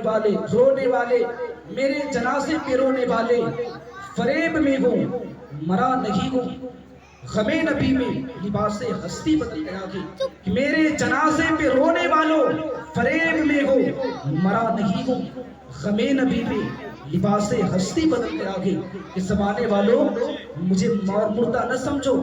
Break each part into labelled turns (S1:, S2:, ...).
S1: والے رونے والے میرے جنازے پہ رونے والے فریب میں ہوں مرا نہیں ہوں غم نبی میں لباس ہستی بدل گیا کہ میرے جنازے پہ رونے والوں فریب میں ہو مرا نہیں ہوں غم نبی میں لباس ہستی بدل گیا کہ زمانے والوں مجھے مردہ نہ سمجھو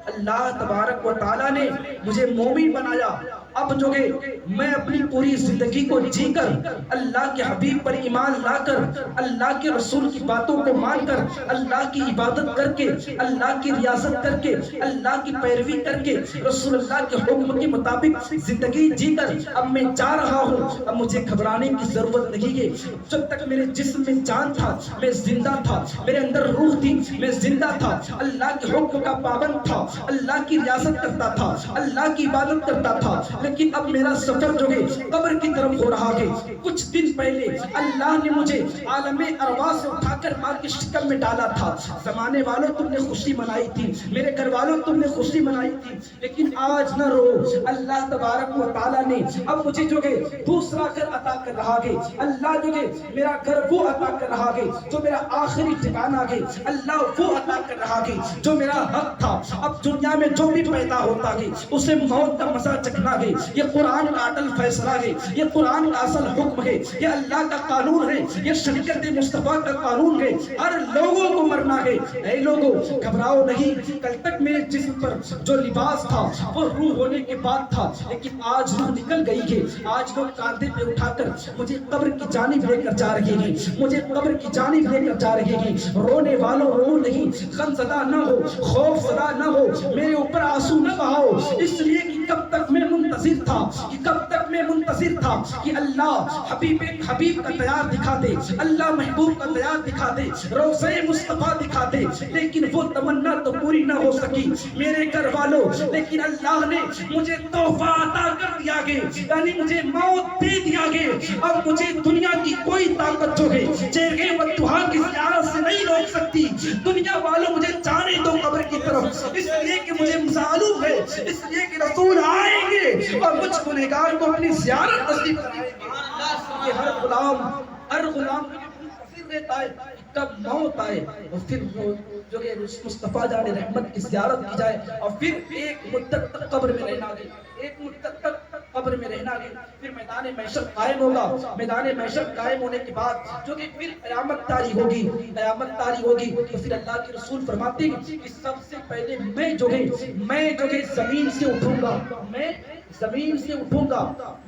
S1: اللہ تبارک و تعالیٰ نے مجھے مومن بنایا اب جو ہے میں اپنی پوری زندگی کو جی کر اللہ کے حبیب پر ایمان لا کر اللہ کے رسول کی باتوں کو مان کر اللہ کی عبادت کر کے اللہ کی ریاضت کر کے اللہ کی پیروی کر کے رسول اللہ کے حکم کے مطابق زندگی جی کر اب میں جا رہا ہوں اب مجھے گھبرانے کی ضرورت نہیں ہے جب تک میرے جسم میں جان تھا میں زندہ تھا میرے اندر روح تھی میں زندہ تھا اللہ کے حکم کا پابند تھا اللہ کی ریاضت کرتا تھا اللہ کی عبادت کرتا تھا لیکن اب میرا سفر جو ہے قبر کی طرف ہو رہا ہے کچھ دن پہلے اللہ نے مجھے عالم ارواح سے اٹھا کر ماں کی شکل میں ڈالا تھا زمانے والوں تم نے خوشی منائی تھی میرے گھر والوں تم نے خوشی منائی تھی لیکن آج نہ رو اللہ تبارک و تعالیٰ نے اب مجھے جو ہے دوسرا گھر عطا کر رہا ہے اللہ جو ہے میرا گھر وہ عطا کر رہا ہے جو میرا آخری ٹھکانہ ہے اللہ وہ عطا کر رہا ہے جو میرا حق تھا اب دنیا میں جو بھی پیدا ہوتا ہے اسے موت کا مزہ چکھنا ہے یہ قرآن کا اٹل فیصلہ ہے یہ قرآن کا اصل حکم ہے یہ اللہ کا قانون ہے یہ شریعت مصطفیٰ کا قانون ہے ہر لوگوں کو مرنا ہے اے لوگوں گھبراؤ نہیں کل تک میرے جسم پر جو لباس تھا وہ روح ہونے کے بعد تھا لیکن آج روح نکل گئی ہے آج لوگ کاندھے پہ اٹھا کر مجھے قبر کی جانب لے کر جا رہے ہیں مجھے قبر کی جانب لے کر جا رہے ہیں رونے والوں رو نہیں غم زدہ نہ ہو خوف زدہ نہ ہو میرے اوپر آنسو نہ بہاؤ اس لیے کہ کب تک میں منتظر تھا کہ کب تک میں منتظر تھا کہ اللہ حبیب کا تیار دکھا دے اللہ محبوب کا تیار دکھا دے روضہ مصطفیٰ دکھا دے لیکن وہ تمنا تو پوری نہ ہو سکی میرے گھر والوں لیکن اللہ نے مجھے تحفہ عطا کر دیا گے یعنی مجھے موت دے دیا گے اب مجھے دنیا کی کوئی طاقت جو ہے چہرے و دعا کی زیارت سے نہیں روک سکتی دنیا والوں مجھے جانے دو قبر کی طرف اس لیے کہ مجھے معلوم ہے اس لیے کہ رسول آئیں گے اور مجھ گنہگار کو اپنی زیارت نصیب کرائیں گے ہر غلام رہتا ہے کب موت آئے اور پھر جو کہ مصطفیٰ جان رحمت کی زیارت کی جائے اور پھر ایک مدت تک قبر میں رہنا گے ایک مدت تک قبر میں رہنا گے پھر میدان محشر قائم ہوگا میدان محشر قائم ہونے کے بعد جو کہ پھر قیامت طاری ہوگی تو پھر اللہ کے رسول فرماتے ہیں کہ سب سے پہلے میں جو ہے زمین سے اٹھوں گا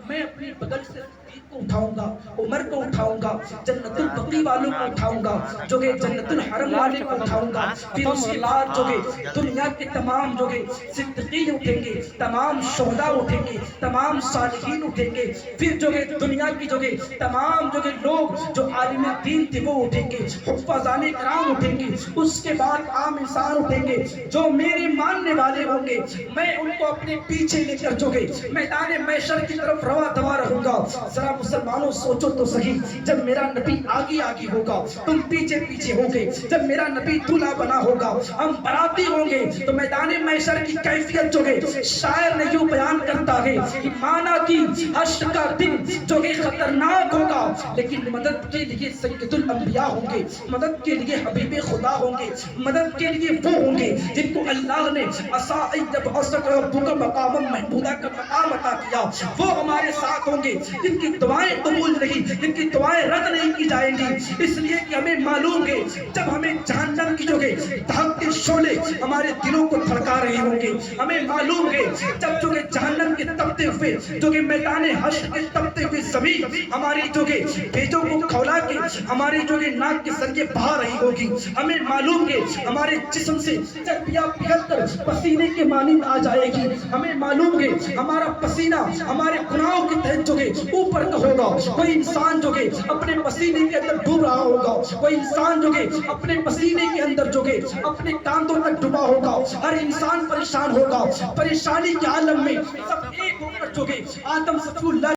S1: میں اپنی بغل سے صدیق کو اٹھاؤں گا عمر کو اٹھاؤں گا جنت البقیع والوں کو اٹھاؤں گا جو کہ جنت الحرم والے کو اٹھاؤں گا پھر اس کے بعد جو کہ دنیا کے تمام جو کہ صدیقین اٹھیں گے تمام شہداء اٹھیں گے تمام صالحین اٹھیں گے پھر جو کہ دنیا کی جو کہ تمام جو کہ لوگ جو عالم دین تھے وہ اٹھیں گے حفاظان کرام اٹھیں گے اس کے بعد عام انسان اٹھیں گے جو میرے ماننے والے ہوں گے میں ان کو اپنے پیچھے لے کر جو کہ میدان محشر کی طرف رواں دوا رہوں گا ذرا مسلمانوں سوچو تو صحیح جب میرا نبی آگے ہوگا تم پیچھے ہوں گے جب میرا نبی دولہا بنا ہوگا ہم باراتی ہوں گے تو میدان محشر کی کیفیت جو ہے شاعر نے یوں بیان کرتا ہے کہ مانا کی حشر کا دن جو کہ خطرناک ہوگا لیکن مدد کے لیے سید الانبیاء ہوں گے مدد کے لیے حبیب خدا ہوں گے مدد کے لیے وہ ہوں گے جن کو اللہ نے عسیٰ ان یبعثک ربک مقاما محمودا کا مقام عطا کیا وہ ہمارے ساتھ ہوں گے جن کی دعائیں قبول نہیں جن کی دعائیں رد نہیں کی جائیں گی اس لیے کہ ہمیں معلوم ہے جب ہمیں جہنم کی جو ہے دھاکتے شعلے ہمارے دلوں کو دھڑکا رہے ہوں گے ہمیں معلوم ہے جب جو کہ جہنم کے تپتے ہوئے جو کہ میدان حشر کے تپتے ہوئے زمین ہماری جو کہ بیجوں کو کھولا کے ہماری جو کہ ناک کے سرگے بہا رہی ہوگی ہمیں معلوم ہے ہمارے جسم سے چربیاں پگھل کر پسینے کے مانند آ جائے گی ہمیں معلوم ہے ہمارا پسینہ ہمارے گناہوں کے تحت جو ہے اوپر کا ہوگا کوئی انسان جو ہے اپنے پسینے کے اندر ڈوب رہا ہوگا کوئی انسان جو ہے اپنے پسینے کے اندر جو ہے اپنے کاندھوں تک ڈوبا ہوگا ہر انسان پریشان ہوگا پریشانی کے عالم میں سب ایک ہو کر جو ہے آدم صفی اللہ